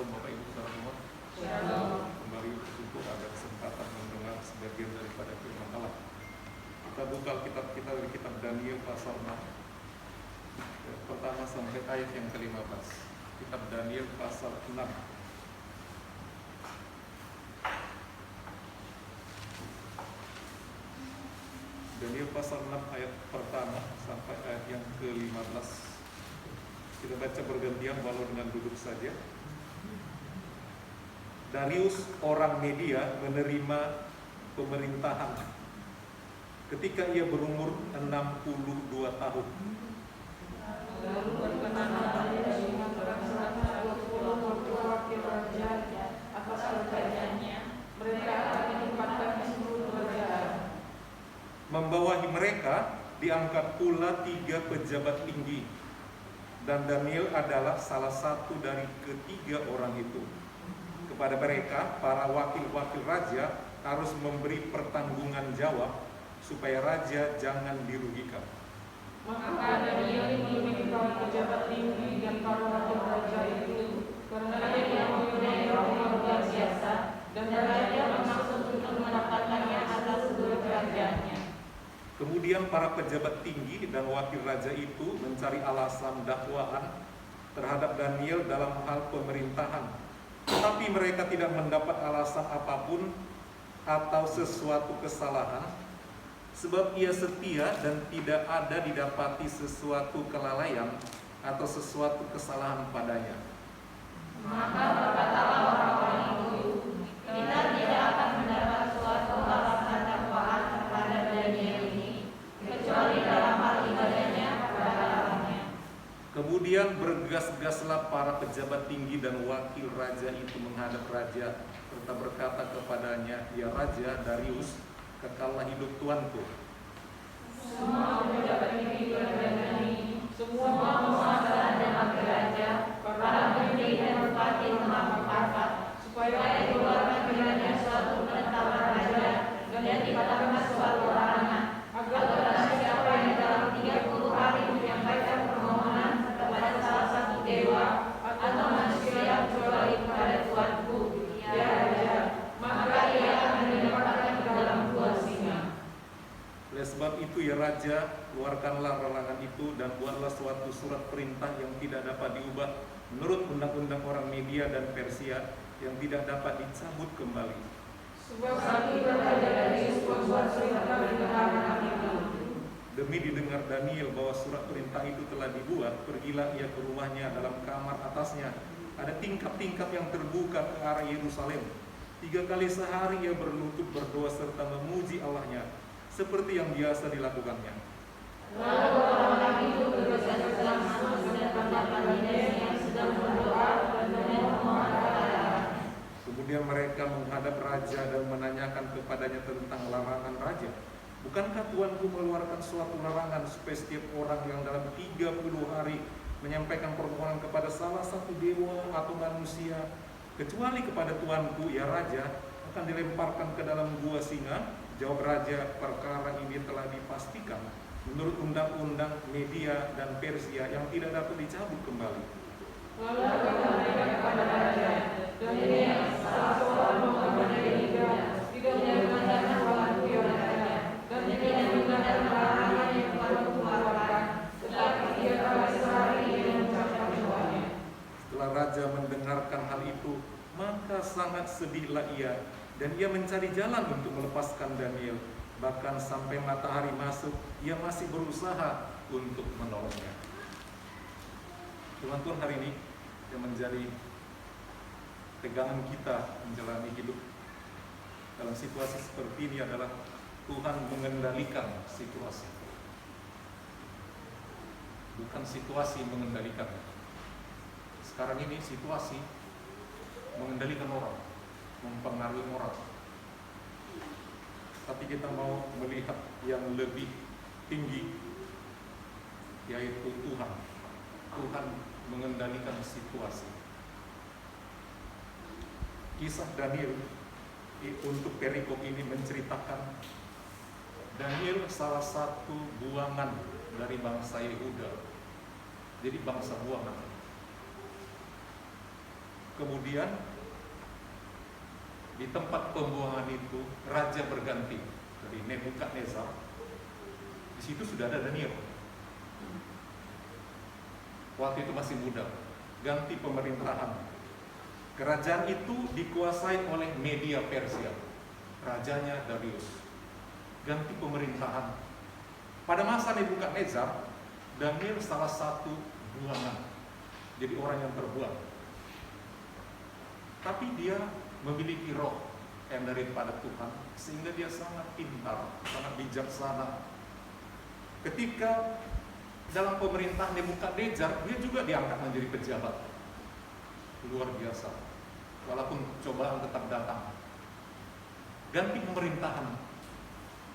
Shalom Bapak Ibu Saudara semua. Shalom. Kembali bersyukur ada kesempatan mendengar sebagian daripada firman Allah. Kita buka kitab kita dari kitab Daniel pasal 6 pertama sampai ayat yang ke-15. Kitab Daniel pasal 6. Daniel pasal 6 ayat pertama sampai ayat yang ke-15. Kita baca bergantian walau dengan duduk saja. Darius orang Media menerima pemerintahan ketika ia berumur 62 tahun. Lalu berkenaan Darius melaksanakan 20 wakil raja atas kerajaannya. Mereka akan ditempatkan di seluruh kerajaan. Membawahi mereka diangkat pula 3 pejabat tinggi, dan Daniel adalah salah satu dari ketiga orang itu. Kepada mereka, para wakil-wakil raja harus memberi pertanggungan jawab supaya raja jangan dirugikan. Maka Daniel meminta pejabat tinggi dan para wakil raja itu karena dia mempunyai roh yang luar biasa dan raja bermaksud untuk menempatkannya atas seluruh kerajaannya. Kemudian para pejabat tinggi dan wakil raja itu mencari alasan dakwaan terhadap Daniel dalam hal pemerintahan. Tetapi mereka tidak mendapat alasan apapun atau sesuatu kesalahan, sebab ia setia dan tidak ada didapati sesuatu kelalaian atau sesuatu kesalahan padanya. Maka berkatalah orang-orang itu, kita tidak akan mendapat suatu alasan dakwaan terhadap Daniel ini, kecuali dalam hal ibadahnya kepada Allahnya. Kemudian bergegas-gaslah para pejabat tinggi dan wakil raja itu menghadap raja, serta berkata kepadanya, "Ya Raja Darius, kekallah hidup tuanku. Semua pejabat tinggi kerajaan ini, semua penguasa dan wakil raja, para menteri dan bupati telah berpakat supaya dikeluarkan kiranya suatu penetapan raja dan dikatakan suatu larangan agar barang siapa yang dalam 30 hari menyampaikan permohonan kepada salah satu dewa atau manusia kecuali kepada Tuanku, ya Raja, maka ia akan dilemparkan ke dalam gua singa. Oleh sebab itu ya Raja, keluarkanlah larangan itu dan buatlah suatu surat perintah yang tidak dapat diubah menurut undang-undang orang Media dan Persia yang tidak dapat dicabut kembali." Sebab akibat Raja Darius membuat surat perintah itu. Demi didengar Daniel bahwa surat perintah itu telah dibuat, pergilah ia ke rumahnya. Dalam kamar atasnya ada tingkap-tingkap yang terbuka ke arah Yerusalem. 3 kali sehari ia berlutut berdoa serta memuji Allahnya, seperti yang biasa dilakukannya. Lalu orang-orang itu bergegas-gegas masuk dan mendapatkan Daniel yang sedang berdoa dan memohon kepada Allah. Kemudian mereka menghadap raja dan menanyakan kepadanya tentang larangan raja. "Bukankah Tuanku mengeluarkan suatu larangan supaya setiap orang yang dalam 30 hari menyampaikan permohonan kepada salah satu dewa atau manusia, kecuali kepada Tuanku, ya Raja, akan dilemparkan ke dalam gua singa?" Jawab raja, "Perkara ini telah dipastikan menurut undang-undang Media dan Persia yang tidak dapat dicabut kembali." Lalu kata mereka kepada raja, Daniel, salah seorang pengguna Media, tidak mengandalkan Tuanku ya Raja, dan tidak mengandalkan larangan yang Tuanku keluarkan, tetapi 3 kali sehari ia mengucapkan doanya. Setelah raja mendengarkan hal itu, maka sangat sedihlah ia, dan ia mencari jalan untuk melepaskan Daniel. Bahkan sampai matahari masuk, ia masih berusaha untuk menolongnya. Tuhan hari ini yang menjadi pegangan kita menjalani hidup dalam situasi seperti ini adalah Tuhan mengendalikan situasi, bukan situasi mengendalikan. Sekarang ini situasi mengendalikan orang, mempengaruhi orang. Tapi kita mau melihat yang lebih tinggi, yaitu Tuhan. Tuhan mengendalikan situasi. Kisah Daniel untuk perikop ini menceritakan Daniel salah satu buangan dari bangsa Yehuda. Jadi bangsa buangan. Kemudian di tempat pembuangan itu raja berganti dari Nebukadnezar. Di situ sudah ada Daniel. Waktu itu masih muda, ganti pemerintahan. Kerajaan itu dikuasai oleh Media Persia, rajanya Darius. Ganti pemerintahan. Pada masa Nebukadnezar, Daniel salah satu buangan, jadi orang yang terbuang. Tapi dia memiliki roh yang daripada Tuhan, sehingga dia sangat pintar, sangat bijaksana. Ketika dalam pemerintah Nebukadnezar, dia juga diangkat menjadi pejabat. Luar biasa. Walaupun cobaan tetap datang. Ganti pemerintahan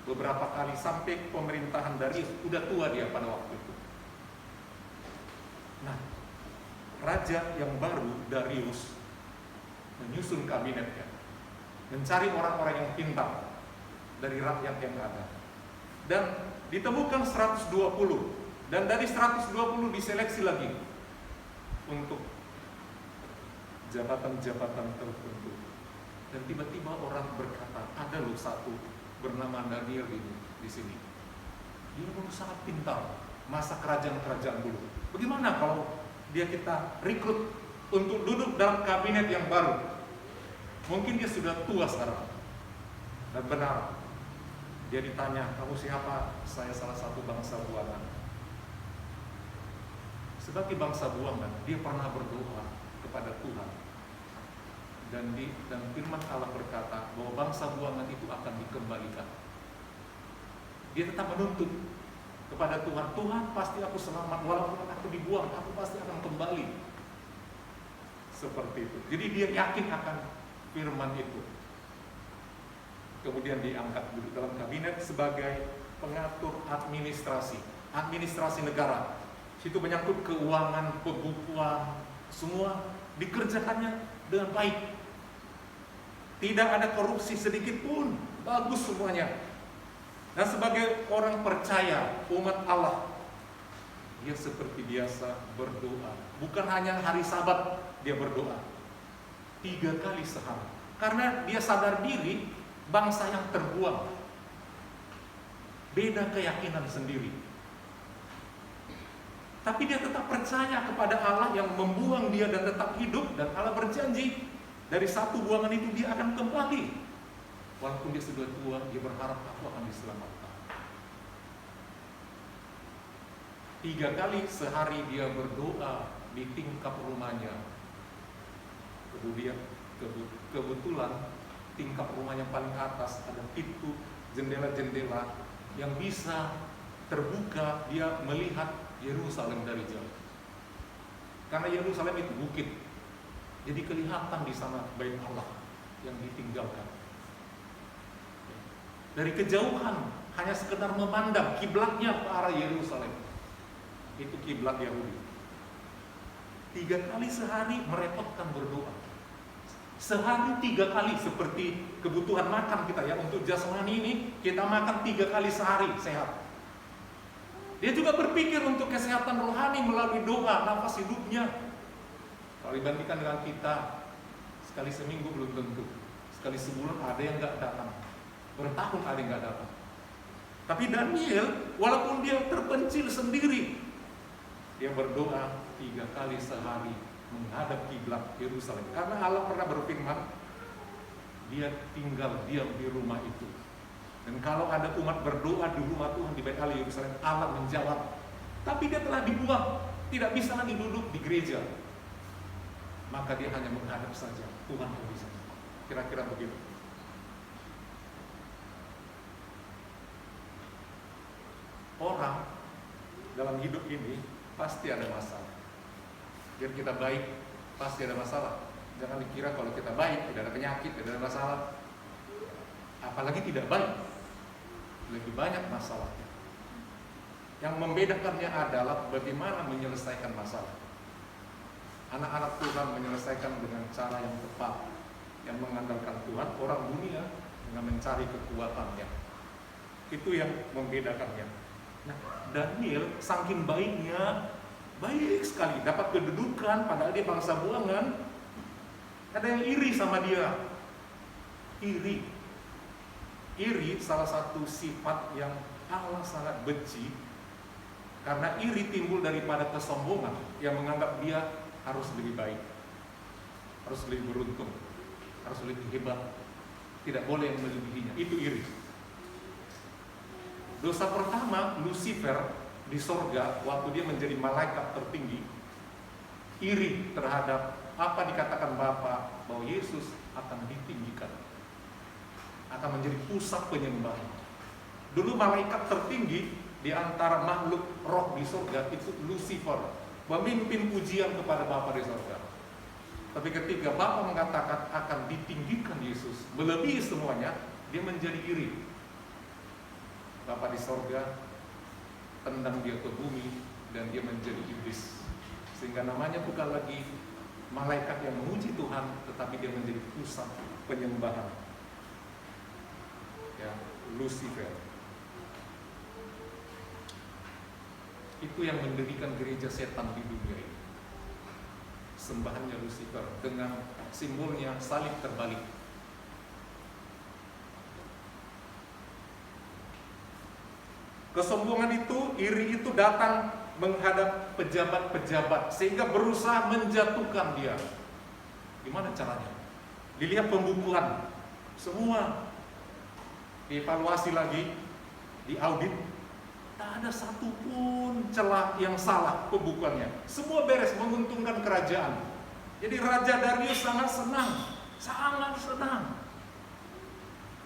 beberapa kali sampai pemerintahan Darius, udah tua dia pada waktu itu. Nah, raja yang baru Darius menyusun kabinetnya, mencari orang-orang yang pintar dari rakyat yang ada. Dan ditemukan 120, dan dari 120 diseleksi lagi untuk jabatan-jabatan tertentu. Dan tiba-tiba orang berkata, ada loh satu bernama Daniel ini di sini. Dia dulu sangat pintar, masa kerajaan-kerajaan dulu. Bagaimana kalau dia kita rekrut untuk duduk dalam kabinet yang baru? Mungkin dia sudah tua sekarang. Dan benar, dia ditanya, kamu siapa? Saya salah satu bangsa buangan. Sebagai bangsa buangan, dia pernah berdoa kepada Tuhan. Dan firman Allah berkata bahwa bangsa buangan itu akan dikembalikan. Dia tetap menuntut kepada Tuhan, Tuhan pasti aku selamat, walaupun aku dibuang, aku pasti akan kembali. Seperti itu. Jadi dia yakin akan firman itu. Kemudian diangkat duduk dalam kabinet sebagai pengatur administrasi negara. Situ menyangkut keuangan, pembukuan, semua dikerjakannya dengan baik. Tidak ada korupsi sedikit pun, bagus semuanya. Dan sebagai orang percaya, umat Allah, dia seperti biasa berdoa. Bukan hanya hari Sabat dia berdoa, 3 kali sehari. Karena dia sadar diri bangsa yang terbuang, beda keyakinan sendiri. Tapi dia tetap percaya kepada Allah yang membuang dia dan tetap hidup. Dan Allah berjanji dari satu buangan itu dia akan kembali. Walaupun dia sudah tua, dia berharap aku akan diselamatkan. 3 kali sehari dia berdoa di tingkap rumahnya. Kemudian kebetulan tingkap rumahnya paling atas ada pintu jendela-jendela yang bisa terbuka, dia melihat Yerusalem dari jauh. Karena Yerusalem itu bukit, jadi kelihatan di sana bait Allah yang ditinggalkan. Dari kejauhan hanya sekedar memandang kiblatnya ke arah Yerusalem. Itu kiblat Yahudi. 3 kali sehari merepotkan berdoa. Sehari 3 kali, seperti kebutuhan makan kita ya, untuk jasmani ini kita makan 3 kali sehari sehat. Dia juga berpikir untuk kesehatan rohani melalui doa, nafas hidupnya. Kalau dibandingkan dengan kita, sekali seminggu belum tentu, sekali sebulan ada yang nggak datang, bertahun ada yang nggak datang. Tapi Daniel, walaupun dia terpencil sendiri, dia berdoa 3 kali sehari menghadap kiblat Yerusalem. Karena Allah pernah berfirman, dia tinggal diam di rumah itu. Dan kalau ada umat berdoa di rumah Tuhan di Bait Allah Yerusalem, Allah menjawab. Tapi dia telah dibuang, tidak bisa lagi duduk di gereja. Maka dia hanya menghadap saja, Tuhan yang bisa. Kira-kira begitu. Orang dalam hidup ini pasti ada masalah. Biar kita baik, pasti ada masalah. Jangan dikira kalau kita baik, tidak ada penyakit, tidak ada masalah. Apalagi tidak baik, lebih banyak masalahnya. Yang membedakannya adalah bagaimana menyelesaikan masalah. Anak-anak Tuhan menyelesaikan dengan cara yang tepat, yang mengandalkan Tuhan. Orang dunia dengan mencari kekuatannya. Itu yang membedakannya. Nah, Daniel saking baiknya, baik sekali, dapat kedudukan padahal dia bangsa buangan. Ada yang iri sama dia. Iri. Iri salah satu sifat yang Allah sangat benci, karena iri timbul daripada kesombongan yang menganggap dia harus lebih baik, harus lebih beruntung, harus lebih hebat, tidak boleh yang melebihinya. Itu iri. Dosa pertama Lucifer di sorga waktu dia menjadi malaikat tertinggi, iri terhadap apa dikatakan Bapa bahwa Yesus akan ditinggikan, akan menjadi pusat penyembahan. Dulu malaikat tertinggi di antara makhluk roh di sorga itu Lucifer, memimpin pujian kepada Bapa di sorga. Tapi ketika Bapa mengatakan akan ditinggikan Yesus melebihi semuanya, dia menjadi iri. Bapa di sorga tendang dia ke bumi dan dia menjadi iblis, sehingga namanya bukan lagi malaikat yang memuji Tuhan, tetapi dia menjadi pusat penyembahan. Ya, Lucifer. Itu yang mendirikan gereja setan di dunia ini. Sembahannya Lucifer dengan simbolnya salib terbalik. Kesombongan itu, iri itu datang menghadap pejabat-pejabat sehingga berusaha menjatuhkan dia. Gimana caranya? Dilihat pembukuan, semua dievaluasi lagi, diaudit, tak ada satupun celah yang salah pembukuannya. Semua beres, menguntungkan kerajaan. Jadi Raja Darius sangat senang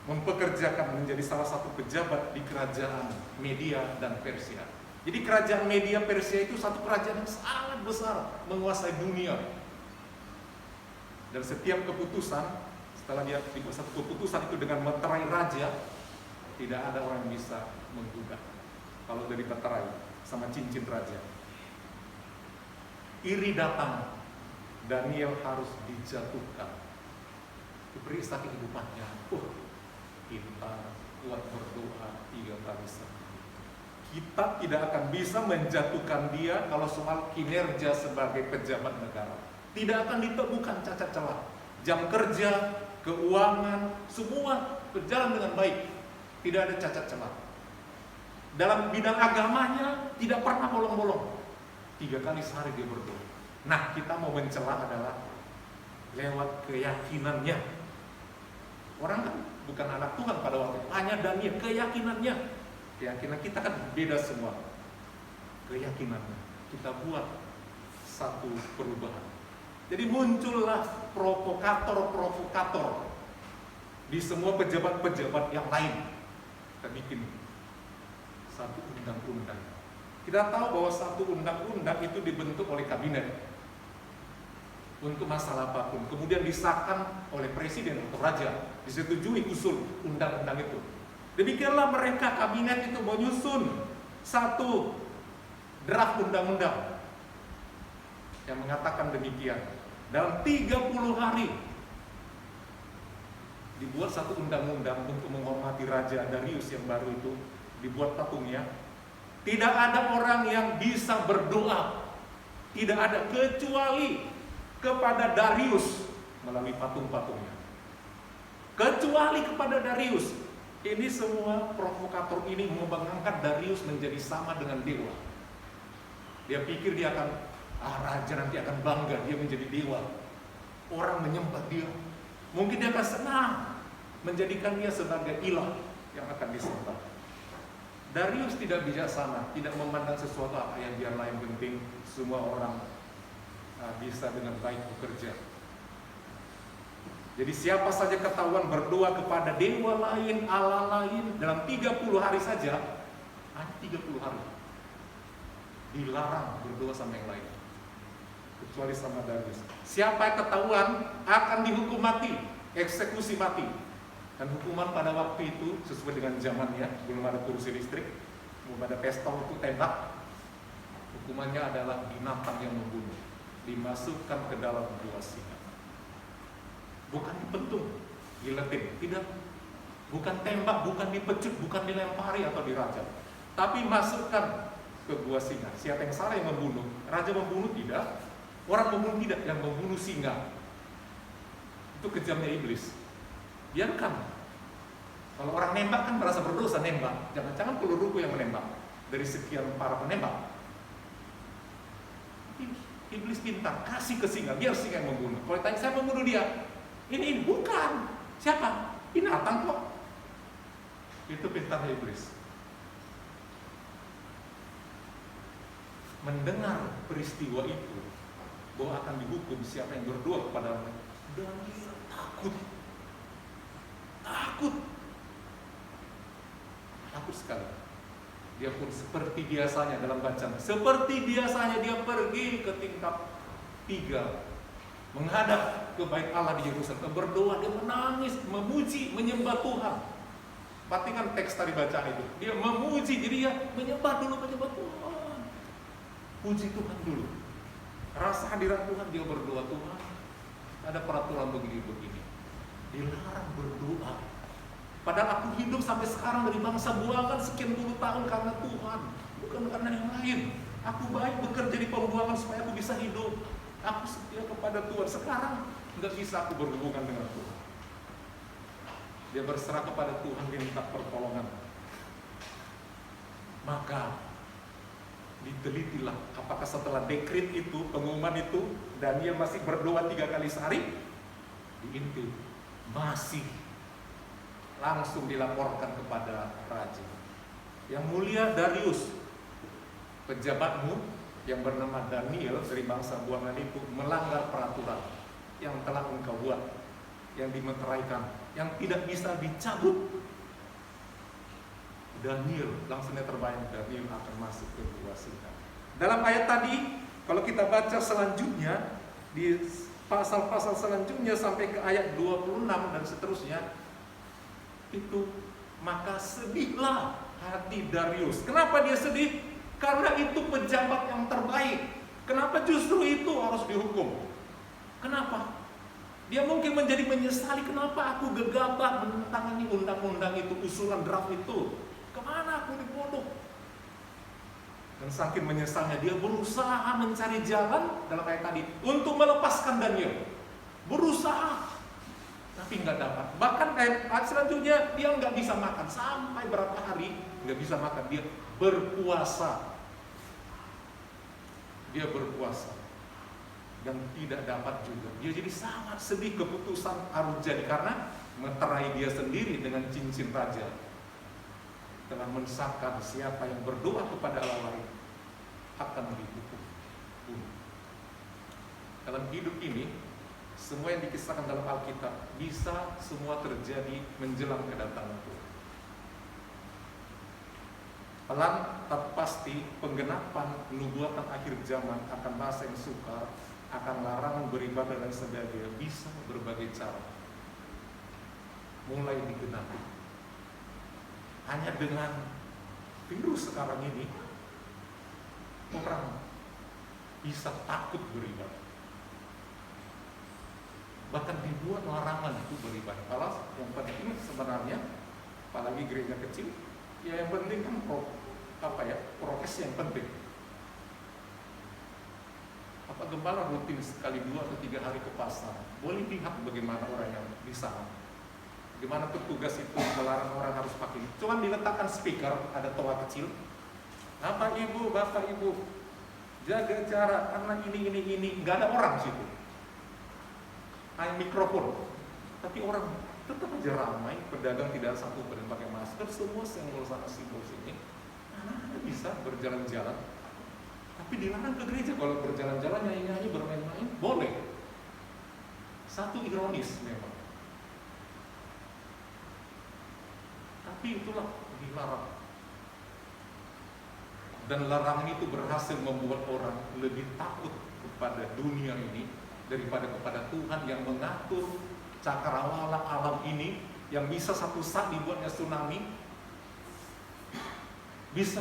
mempekerjakan menjadi salah satu pejabat di kerajaan Media dan Persia. Jadi kerajaan Media Persia itu satu kerajaan yang sangat besar, menguasai dunia. Dan setiap keputusan, setelah dia dibuat satu keputusan itu dengan meterai raja, tidak ada orang yang bisa menggugat kalau dari meterai sama cincin raja. Iri datang, Daniel harus dijatuhkan, diperiksa kehidupannya. Kita kuat berdoa 3 kali sehari. Kita tidak akan bisa menjatuhkan dia kalau soal kinerja sebagai pejabat negara. Tidak akan ditemukan cacat celah. Jam kerja, keuangan, semua berjalan dengan baik. Tidak ada cacat celah. Dalam bidang agamanya tidak pernah bolong-bolong. 3 kali sehari dia berdoa. Nah, kita mau mencela adalah lewat keyakinannya. Orang kan bukan anak Tuhan pada waktu itu. Hanya Daniel, keyakinannya. Keyakinan kita kan beda semua. Keyakinannya. Kita buat satu perubahan. Jadi muncullah provokator-provokator di semua pejabat-pejabat yang lain. Kita bikin satu undang-undang. Kita tahu bahwa satu undang-undang itu dibentuk oleh kabinet untuk masalah apapun, kemudian disahkan oleh presiden atau raja, disetujui usul undang-undang itu. Demikianlah mereka kabinet itu menyusun satu draft undang-undang yang mengatakan demikian. Dalam 30 hari dibuat satu undang-undang untuk menghormati Raja Darius yang baru itu, dibuat patungnya. Tidak ada orang yang bisa berdoa, tidak ada, kecuali kepada Darius melalui patung-patungnya. Kecuali kepada Darius. Ini semua provokator ini mau mengangkat Darius menjadi sama dengan dewa. Dia pikir dia akan, raja nanti akan bangga dia menjadi dewa. Orang menyembah dia. Mungkin dia akan senang menjadikan dia sebagai ilah yang akan disembah. Darius tidak bijaksana, tidak memandang sesuatu apa yang biarlah, yang penting semua orang bisa dengan baik bekerja. Jadi siapa saja ketahuan berdoa kepada dewa lain, Allah lain dalam 30 hari saja, hanya 30 hari, dilarang berdoa sama yang lain, kecuali sama Darius. Siapa yang ketahuan akan dihukum mati, eksekusi mati. Dan hukuman pada waktu itu sesuai dengan zamannya, belum ada kursi listrik, belum ada pistol itu tembak. Hukumannya adalah binatang yang membunuh, dimasukkan ke dalam gua singa. Bukan dipentung, diletin, tidak. Bukan tembak, bukan dipecut, bukan dilempari atau dirajam, tapi masukkan ke gua singa. Siapa yang salah yang membunuh? Raja membunuh tidak, orang membunuh tidak, yang membunuh singa. Itu kejamnya iblis. Biarkan. Kalau orang nembak kan merasa berdosa nembak. Jangan-jangan peluruku yang menembak dari sekian para penembak. Iblis pintar, kasih ke singa, biar singa yang membunuh. Kalau tanya saya membunuh dia, ini bukan. Siapa? Binatang kok. Itu pintarnya iblis. Mendengar peristiwa itu bahwa akan dihukum siapa yang berdoa kepada Allah, Daniel takut sekali. Dia pun seperti biasanya dalam bacaan, seperti biasanya dia pergi ke tingkat 3, menghadap ke bait Allah di Yerusalem, berdoa, dia menangis, memuji, menyembah Tuhan. Perhatikan teks tadi bacaan itu, dia memuji, jadi dia menyembah Tuhan, puji Tuhan dulu, rasa hadirat Tuhan, dia berdoa. Tuhan, ada peraturan begini-begini, dilarang berdoa. Padahal aku hidup sampai sekarang dari bangsa buangan sekian puluh tahun karena Tuhan, bukan karena yang lain. Aku baik bekerja di pembuangan supaya aku bisa hidup. Aku setia kepada Tuhan. Sekarang nggak bisa aku berhubungan dengan Tuhan. Dia berserah kepada Tuhan, dia minta pertolongan. Maka ditelitilah apakah setelah dekret itu, pengumuman itu, Daniel masih berdoa 3 kali sehari. Diintip masih. Langsung dilaporkan kepada raja. Yang mulia Darius, pejabatmu yang bernama Daniel dari bangsa buangan itu melanggar peraturan yang telah engkau buat, yang dimeteraikan, yang tidak bisa dicabut. Daniel, langsungnya terbayang Daniel akan masuk ke gua singa. Dalam ayat tadi, kalau kita baca selanjutnya di pasal-pasal selanjutnya sampai ke ayat 26 dan seterusnya, itu maka sedihlah hati Darius. Kenapa dia sedih? Karena itu pejabat yang terbaik. Kenapa justru itu harus dihukum? Kenapa? Dia mungkin menjadi menyesali, kenapa aku gegabah menentangani undang-undang itu, usulan draft itu. Kemana aku dibodoh? Dan saking menyesalnya, dia berusaha mencari jalan dalam ayat tadi untuk melepaskan Daniel. Berusaha, tapi nggak dapat. Bahkan ayat selanjutnya dia nggak bisa makan sampai berapa hari nggak bisa makan. Dia berpuasa, dan tidak dapat juga. Dia jadi sangat sedih. Keputusan harus jadi karena meterai dia sendiri dengan cincin raja. Telah mensahkan siapa yang berdoa kepada Allah lain akan dihukum. Dalam hidup ini, semua yang dikisahkan dalam Alkitab bisa semua terjadi menjelang kedatangan Tuhan. Pelan tapi pasti penggenapan nubuatan akhir zaman akan masa yang sukar, akan larangan beribadah dan sebagainya, bisa berbagai cara mulai digenapi. Hanya dengan virus sekarang ini, orang bisa takut beribadah. Bahkan dibuat larangan itu beribadah. Kalau yang penting sebenarnya, apalagi gereja kecil, ya yang penting kan prokes yang penting. Apa gembala rutin sekali 2 atau 3 hari ke pasar, boleh lihat bagaimana orang yang di sana. Gimana petugas itu melarang orang harus pakai. Cuman diletakkan speaker, ada toa kecil. Bapak Ibu, jaga jarak karena ini, nggak ada orang situ. Hanya mikrofon. Tapi orang tetap aja ramai, pedagang tidak satu pun yang pakai masker, semua senggol sana simbol sini. Anak-anak bisa berjalan-jalan. Tapi dilarang ke gereja. Kalau berjalan-jalan, nyanyi-nyanyi, bermain-main, boleh. Satu ironis memang. Tapi itulah dilarang. Dan larangan itu berhasil membuat orang lebih takut kepada dunia ini daripada kepada Tuhan yang mengatur cakrawala alam ini, yang bisa satu saat dibuatnya tsunami, bisa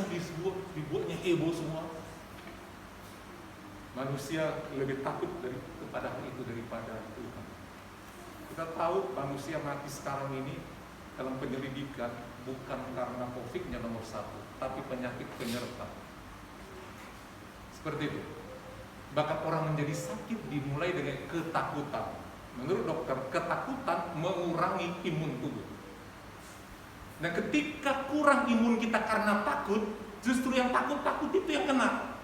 dibuatnya heboh semua. Manusia lebih takut kepada hal itu daripada Tuhan. Kita tahu manusia mati sekarang ini dalam penyelidikan bukan karena COVID-nya nomor 1, tapi penyakit penyerta. Seperti itu. Bahkan orang menjadi sakit dimulai dengan ketakutan. Menurut dokter, ketakutan mengurangi imun tubuh. Dan ketika kurang imun kita karena takut, justru yang takut-takut itu yang kena.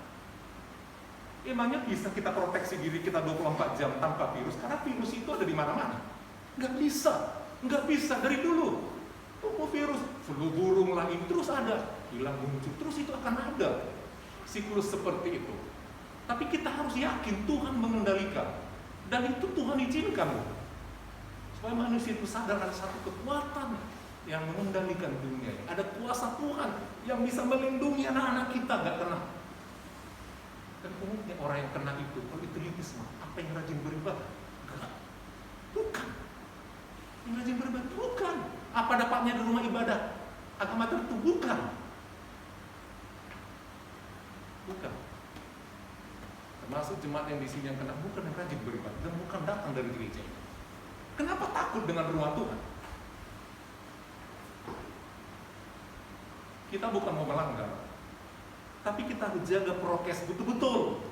Emangnya bisa kita proteksi diri kita 24 jam tanpa virus? Karena virus itu ada di mana-mana. Nggak bisa dari dulu. Virus, flu burung lah ini terus ada, hilang muncul, terus itu akan ada. Siklus seperti itu. Tapi kita harus yakin Tuhan mengendalikan. Dan itu Tuhan izinkan loh. Supaya manusia itu sadar ada satu kekuatan yang mengendalikan dunia. Ada kuasa Tuhan yang bisa melindungi anak-anak kita gak kena. Dan umumnya orang yang kena itu, kalau diteliti semua, apa yang rajin beribadah? Enggak. Bukan. Yang rajin beribadah? Bukan. Apa dapatnya di rumah ibadah? Agama tertentu? Bukan. Termasuk jemaat yang di sini yang kena bukan yang rajin beribadah dan bukan datang dari gereja. Kenapa takut dengan rumah Tuhan? Kita bukan mau melanggar, tapi kita harus jaga prokes betul-betul.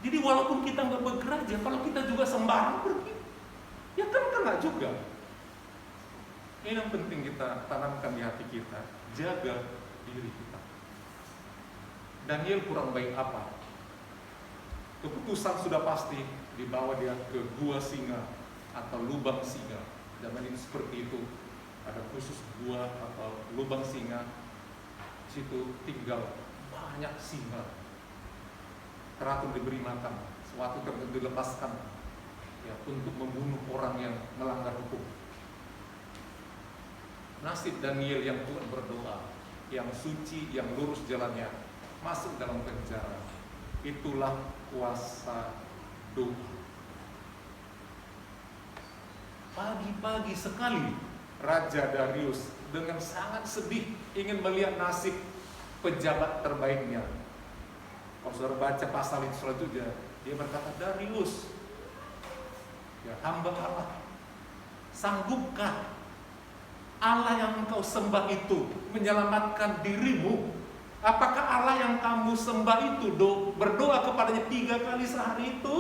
Jadi walaupun kita nggak bekerja, kalau kita juga sembarang pergi, ya kan kena juga. Ini yang penting kita tanamkan di hati kita, jaga diri kita. Daniel kurang baik apa? Keputusan sudah pasti dibawa dia ke gua singa atau lubang singa. Zaman ini seperti itu, ada khusus gua atau lubang singa. Situ tinggal banyak singa. Teratur diberi makan, suatu tertentu dilepaskan ya, untuk membunuh orang yang melanggar hukum. Nasib Daniel yang Tuhan berdoa, yang suci, yang lurus jalannya, masuk dalam penjara. Itulah kuasa doa. Pagi-pagi sekali Raja Darius dengan sangat sedih ingin melihat nasib pejabat terbaiknya. Kalau saudara baca pasal itu selanjutnya, dia berkata, Darius, ya hamba Allah, sanggupkah Allah yang engkau sembah itu menyelamatkan dirimu? Apakah Allah yang kamu sembah itu berdoa kepadanya 3 kali sehari itu,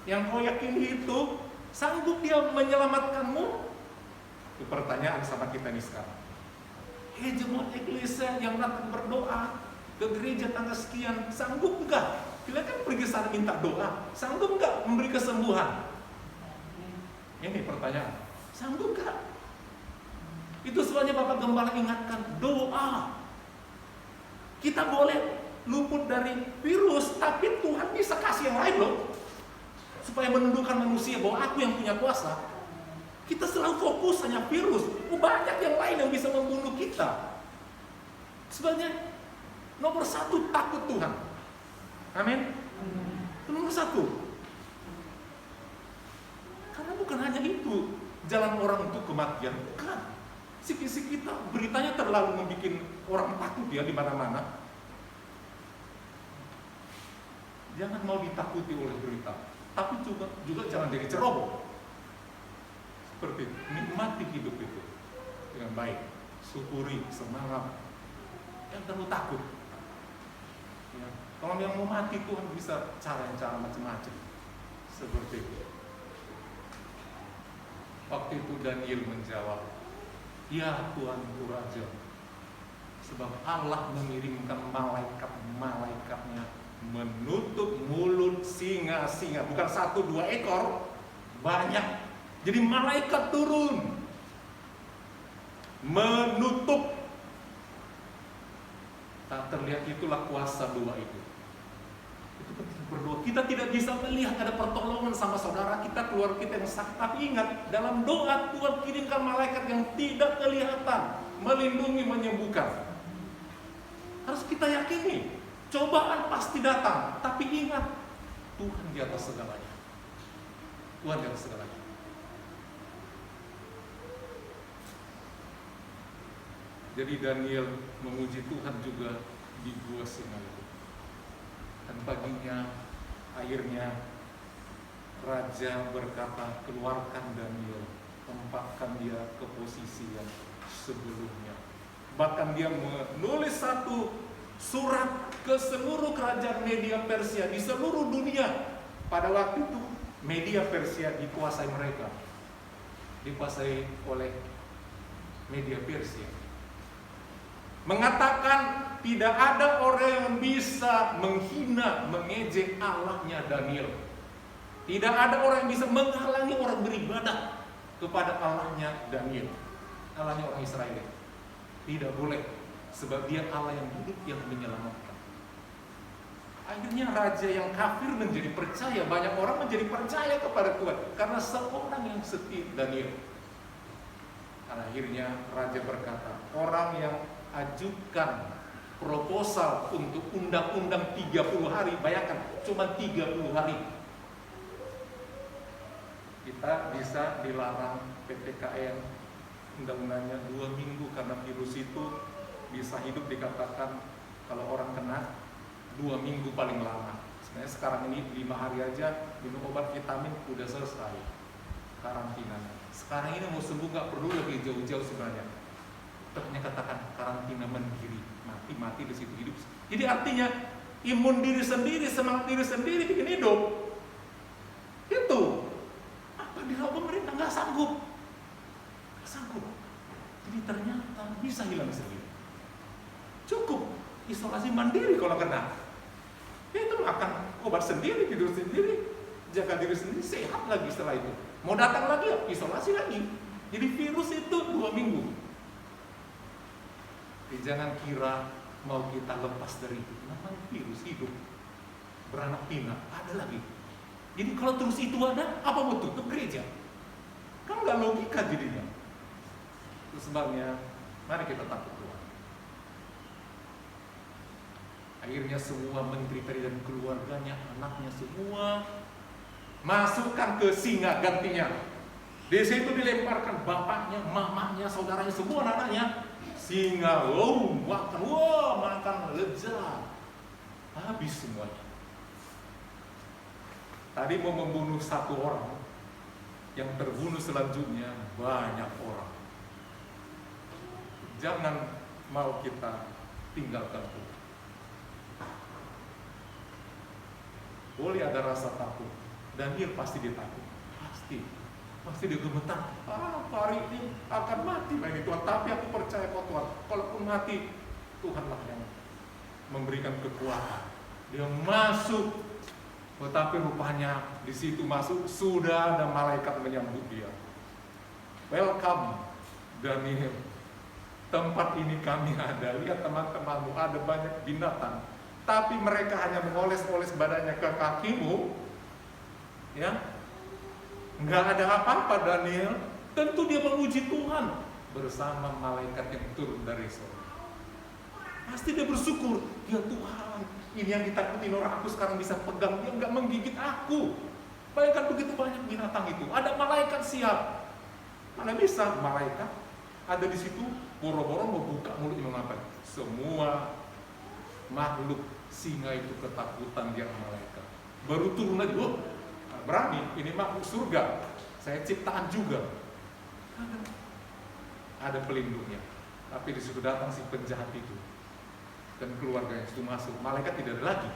yang kau yakini itu, sanggup dia menyelamatkanmu? Itu pertanyaan sama kita nih sekarang. Jemaat Eklesia yang datang berdoa ke gereja tanggal sekian, sanggup enggak? Kita kan pergi sana minta doa, sanggup enggak memberi kesembuhan? Ini pertanyaan, sanggup enggak? Itu sebabnya Bapak Gembala ingatkan, doa. Kita boleh luput dari virus, tapi Tuhan bisa kasih yang lain loh, supaya menundukkan manusia bahwa aku yang punya kuasa. Kita selalu fokus hanya virus, banyak yang lain yang bisa membunuh kita. Sebenarnya nomor 1 takut Tuhan. Amin. Nomor 1. Karena bukan hanya itu jalan orang untuk kematian, bukan. Sisi kita beritanya terlalu membuat orang takut ya di mana-mana. Jangan mau ditakuti oleh berita, tapi juga jangan jadi ceroboh. Seperti nikmati hidup itu dengan baik, syukuri, semangat, jangan terlalu takut. Ya. Kalau yang mau mati Tuhan bisa cara-cara macam-macam seperti itu. Waktu itu Daniel menjawab, ya Tuanku Raja, sebab Allah mengirimkan malaikat-malaikatnya menutup mulut singa-singa, bukan 1-2 ekor, banyak. Jadi malaikat turun menutup. Tak terlihat, itulah kuasa doa itu. Itu penting berdoa. Kita tidak bisa melihat ada pertolongan sama saudara kita, keluarga kita yang sakit. Tapi ingat, dalam doa Tuhan kirimkan malaikat yang tidak kelihatan, melindungi, menyembuhkan. Harus kita yakini. Cobaan pasti datang, tapi ingat, Tuhan di atas segalanya. Tuhan di atas segalanya. Jadi Daniel memuji Tuhan juga di gua singa itu. Dan paginya, akhirnya Raja berkata, keluarkan Daniel, tempatkan dia ke posisi yang sebelumnya. Bahkan dia menulis satu surat ke seluruh kerajaan Media Persia di seluruh dunia. Pada waktu itu Media Persia dikuasai mereka, dikuasai oleh media Persia. Mengatakan tidak ada orang yang bisa menghina, mengejek Allahnya Daniel. Tidak ada orang yang bisa menghalangi orang beribadah kepada Allahnya Daniel, Allahnya orang Israel. Tidak boleh, sebab dia Allah yang hidup, yang menyelamatkan. Akhirnya raja yang kafir menjadi percaya, banyak orang menjadi percaya kepada Tuhan karena seorang yang setia, Daniel. Dan akhirnya raja berkata, orang yang ajukan proposal untuk undang-undang 30 hari, bayangkan cuma 30 hari, kita bisa dilarang PPKM, undang-undangnya 2 minggu karena virus itu bisa hidup, dikatakan kalau orang kena 2 minggu paling lama. Sebenarnya sekarang ini 5 hari aja minum obat vitamin udah selesai karantinanya. Sekarang ini mau sembuh nggak perlu lebih jauh-jauh sebenarnya. Ternyata katakan karantina mandiri, mati di situ hidup. Jadi artinya imun diri sendiri, semangat diri sendiri bikin hidup. Itu apa dilakukan pemerintah nggak sanggup. Jadi ternyata bisa hilang sendiri. Cukup isolasi mandiri kalau kena. Itu makan obat sendiri, tidur sendiri, jaga diri sendiri, sehat lagi setelah itu. Mau datang lagi, isolasi lagi. Jadi virus itu 2 minggu. Jadi jangan kira mau kita lepas dari itu. Memang virus hidup, beranak pinak, ada lagi. Jadi kalau terus itu ada, apa mau tutup gereja? Kan nggak logika jadinya. Itu sebabnya, mari kita takut Tuhan. Akhirnya semua menteri tadi dan keluarganya, anaknya semua masukkan ke singa gantinya. Di situ dilemparkan bapaknya, mamanya, saudaranya, semua anaknya. Singa, makan lezat. Habis semuanya. Tadi mau membunuh 1 orang, yang terbunuh selanjutnya banyak orang. Jangan mau kita tinggalkan Tuhan. Boleh ada rasa takut, Daniel pasti dia takut, pasti dia gemetar. Hari ini akan mati ini Tuhan, tapi aku percaya kok Tuhan, kalaupun mati Tuhanlah yang memberikan kekuatan. Dia masuk, tetapi rupanya di situ masuk sudah ada malaikat menyambut dia. Welcome Daniel, tempat ini kami ada. Lihat teman-temanmu, ada banyak binatang, tapi mereka hanya mengoles-oles badannya ke kakimu, ya. Nggak ada apa-apa Daniel. Tentu dia menguji Tuhan bersama malaikat yang turun dari surga. Pasti dia bersyukur, ya Tuhan, ini yang ditakutin orang, aku sekarang bisa pegang, dia nggak menggigit aku. Bayangkan begitu banyak binatang itu, ada malaikat siap. Mana bisa malaikat ada di situ, boro-boro mau buka mulutnya mengapa? Semua makhluk singa itu ketakutan dia malaikat. Baru turun aja, berani, ini makhluk surga, saya ciptaan juga. Ada pelindungnya. Tapi di situ datang si penjahat itu dan keluarganya itu masuk. Malaikat tidak ada lagi.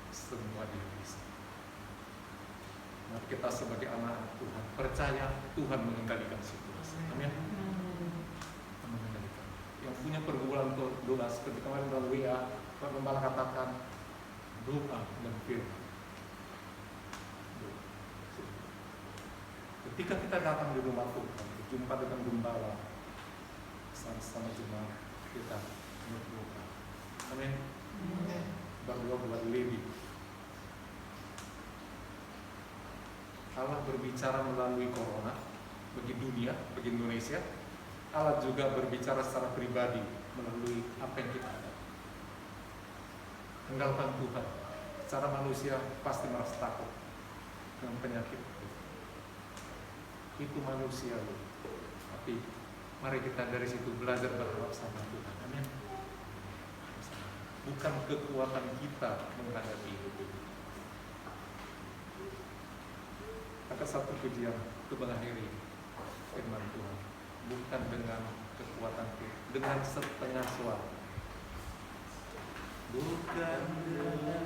Semua dia bisa. Mari kita sebagai anak Tuhan percaya Tuhan mengendalikan situasi. Amin. Mengendalikan. Yang punya pergumulan doa seperti kemarin dalam WA, Pak Gembala katakan doa dan firman. Ketika kita datang di rumah Tuhan, berjumpa dengan gembala, sama jemaat kita berdoa. Amin. Berdoa buat Levi. Allah berbicara melalui corona bagi dunia, bagi Indonesia. Allah juga berbicara secara pribadi melalui apa yang kita ada. Andalkan Tuhan. Secara manusia pasti merasa takut dengan penyakit itu manusia loh. Tapi mari kita dari situ belajar berharap sama Tuhan. Amin. Bukan kekuatan kita menghadapi hidup ini. Maka satu pujian untuk mengakhiri firman Tuhan, bukan dengan kekuatan kita, dengan setengah suara, bukan dengan